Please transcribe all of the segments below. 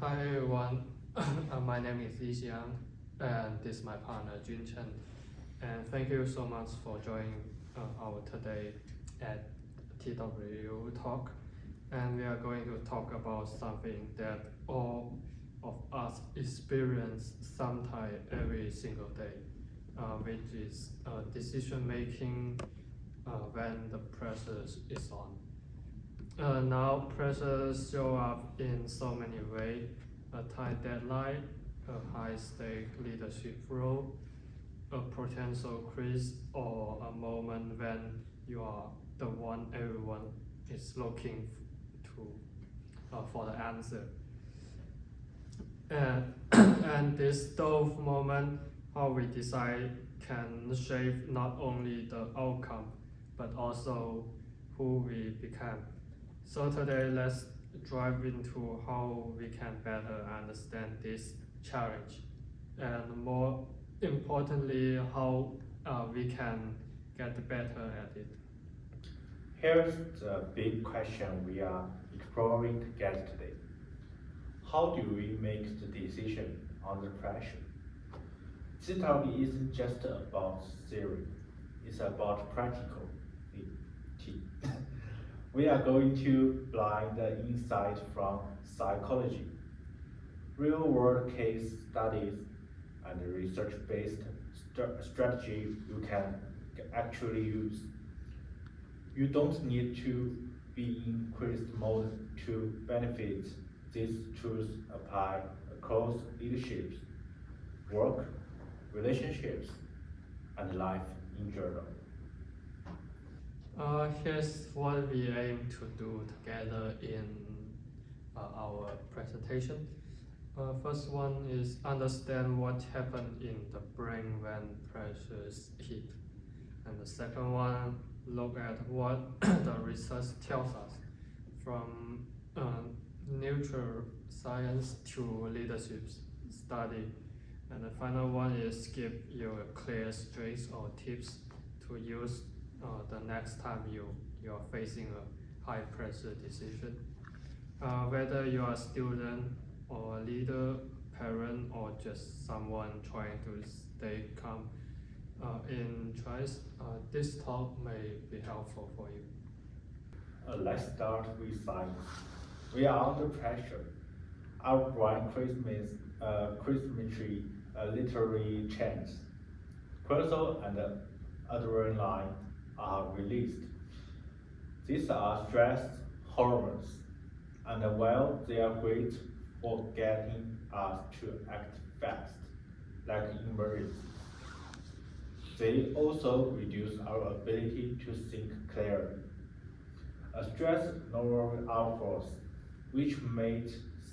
Hi everyone, my name is Li Xiang, and this is my partner Jun Chen. And thank you so much for joining our today at TWU talk. And we are going to talk about something that all of us experience sometime every single day, which is decision making when the pressure is on. Now pressures show up in so many ways: a tight deadline, a high-stake leadership role, a potential quiz, or a moment when you are the one everyone is looking to for the answer. And this tough moment, how we decide, can shape not only the outcome but also who we become. So today, let's dive into how we can better understand this challenge, and more importantly, how we can get better at it. Here's the big question we are exploring together today. How do we make the decision under pressure? This topic isn't just about theory, it's about practicality. We are going to blind the insight from psychology, real-world case studies, and research-based strategy you can actually use. You don't need to be in quiz mode to benefit. These truths apply across leaderships, work, relationships, and life in general. Here's what we aim to do together in our presentation. First one is understand what happened in the brain when pressures hit. And the second one, look at what the research tells us, from neutral science to leadership study. And the final one is give you a clear strategies or tips to use the next time you're facing a high pressure decision. Whether you are a student or a leader, parent, or just someone trying to stay calm in choice, this talk may be helpful for you. Let's start with science. We are under pressure. Our brain chemistry literally changes. Cortisol and adrenaline are released. These are stress hormones, and while they are great for getting us to act fast, like emergencies, they also reduce our ability to think clearly. A stress lowers our force, which may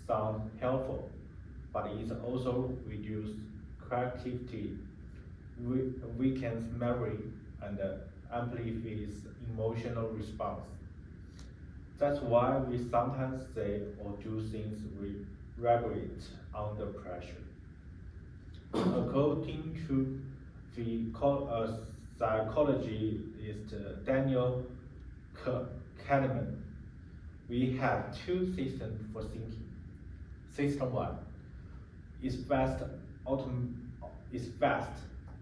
sound helpful, but it also reduces creativity, weakens memory, and amplifies emotional response. That's why we sometimes say or do things we regret under pressure. According to the psychologist Daniel Kahneman, we have two systems for thinking. System 1 is fast,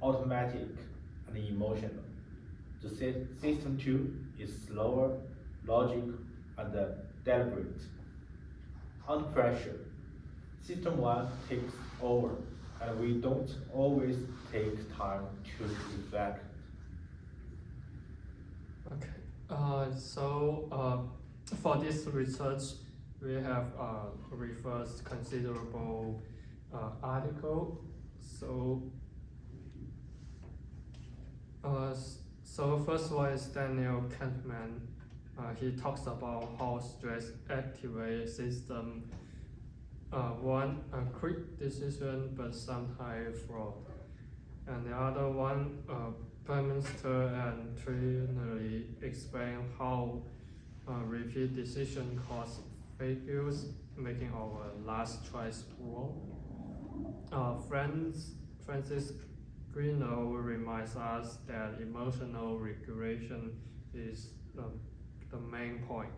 automatic, and emotional. The system 2 is slower, logic, and deliberate. Under pressure, system 1 takes over, and we don't always take time to reflect. Okay, for this research, we have referred considerable article. So first one is Daniel Kahneman. He talks about how stress activates system. One, a quick decision, but sometimes fraud. And the other one, Perminster and Trinity explain how repeat decision cause failures, making our last choice wrong. Francis Greenough reminds us that emotional regulation is the main point.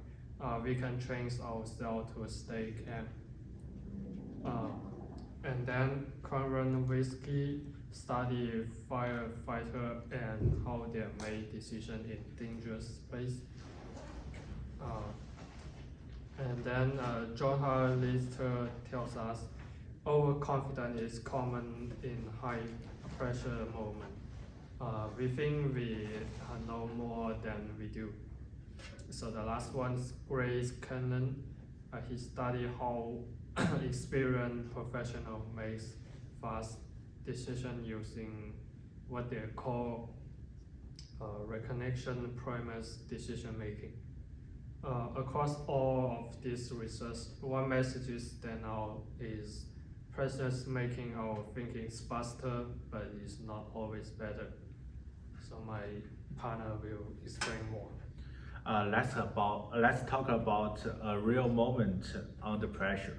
We can train ourselves to stay calm. And then current whiskey study firefighter and how they make decision in dangerous space. And then John Lister tells us overconfidence is common in high pressure moment. We think we know more than we do. So the last one is Grace Cannon. He studied how experienced professional makes fast decision using what they call recognition premise decision making. Across all of this research, one message stand out is process making our thinking faster, but it's not always better. So my partner will explain more. Let's talk about a real moment under pressure.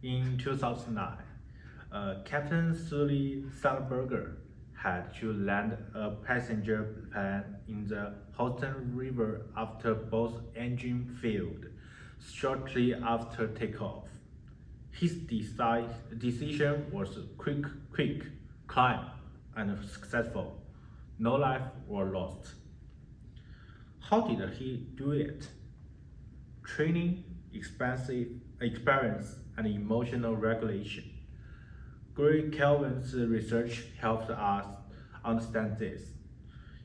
In 2009, Captain Sully Sullenberger had to land a passenger plane in the Hudson River after both engines failed shortly after takeoff. His decision was quick, calm, and successful. No life were lost. How did he do it? Training, experience, and emotional regulation. Gary Kelvin's research helped us understand this.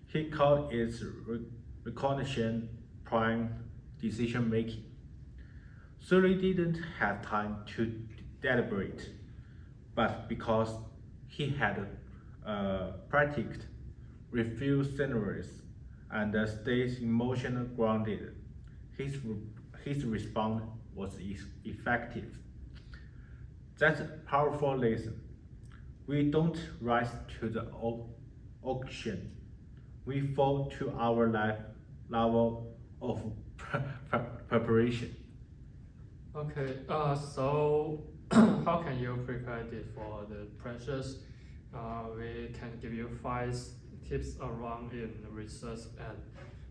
He called it recognition prime decision making. Sully didn't have time to deliberate, but because he had practiced, refused scenarios, and stayed emotionally grounded, his response was effective. That's a powerful lesson. We don't rise to the auction. We fall to our level of preparation. Okay, so how can you prepare this for the pressures? We can give you 5 tips around in research and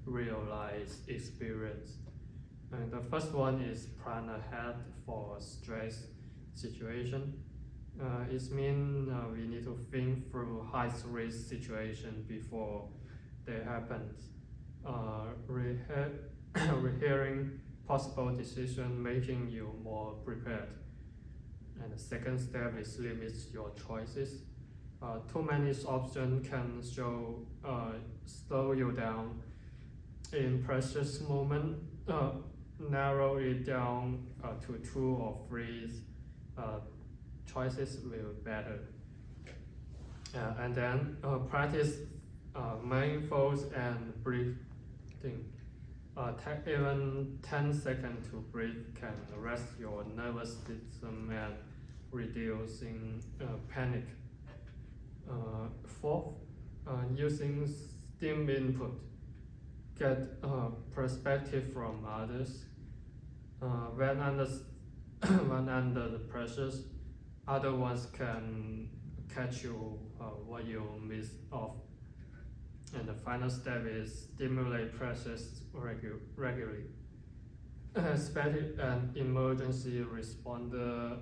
real life experience. And the first one is plan ahead for stress situation. It means we need to think through high risk situation before they happen. Rehearing possible decision making you more prepared. And the second step is limit your choices. Too many options can slow you down. In precious moment, narrow it down to 2 or 3 choices will be better. And then practice mindful and breathing. Take even 10 seconds to breathe can rest your nervous system and reducing panic. Fourth, using STEAM input. Get perspective from others. When under the pressures, other ones can catch you what you miss off. And the final step is stimulate process regularly. Especially an emergency responder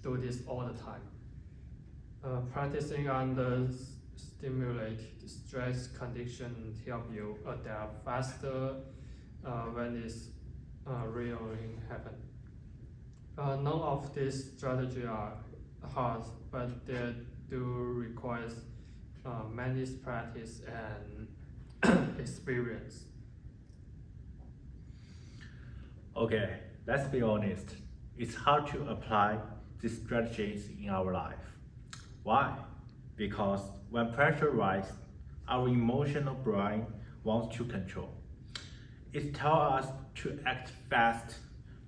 do this all the time. Practicing under stimulated stress condition help you adapt faster when it's really happen. None of these strategies are hard, but they do require many practice and experience. Okay, let's be honest. It's hard to apply these strategies in our life. Why? Because when pressure rises, our emotional brain wants to control. It tells us to act fast,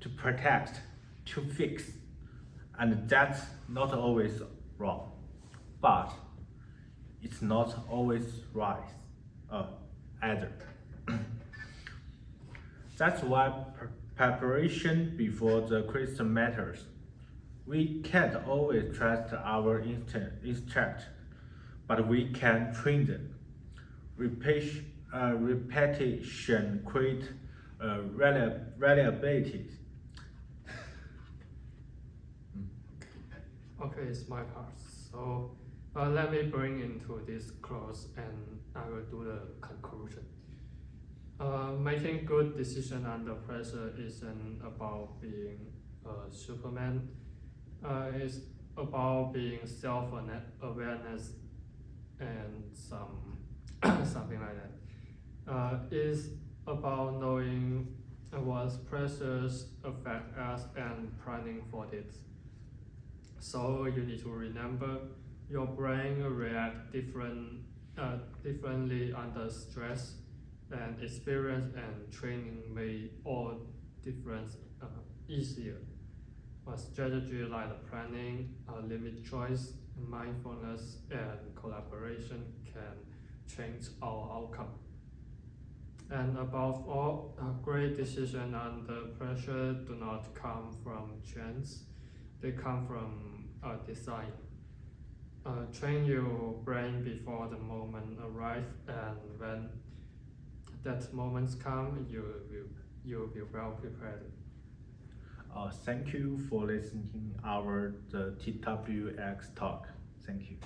to protect, to fix, and that's not always wrong. But it's not always right either. That's why preparation before the crisis matters. We can't always trust our instinct, but we can train them. Repetition creates reliability. Okay, it's my part. So let me bring into this close and I will do the conclusion. Making good decision under pressure isn't about being a Superman. It's about being self-awareness and something like that. It's about knowing what pressures affect us and planning for it. So you need to remember your brain react differently under stress, and experience and training may all different easier. A strategy like planning, limit choice, mindfulness, and collaboration can change our outcome. And above all, a great decision under pressure do not come from chance, they come from design. Train your brain before the moment arrives, and when that moment comes, you will be well prepared. Thank you for listening our the TWX talk. Thank you.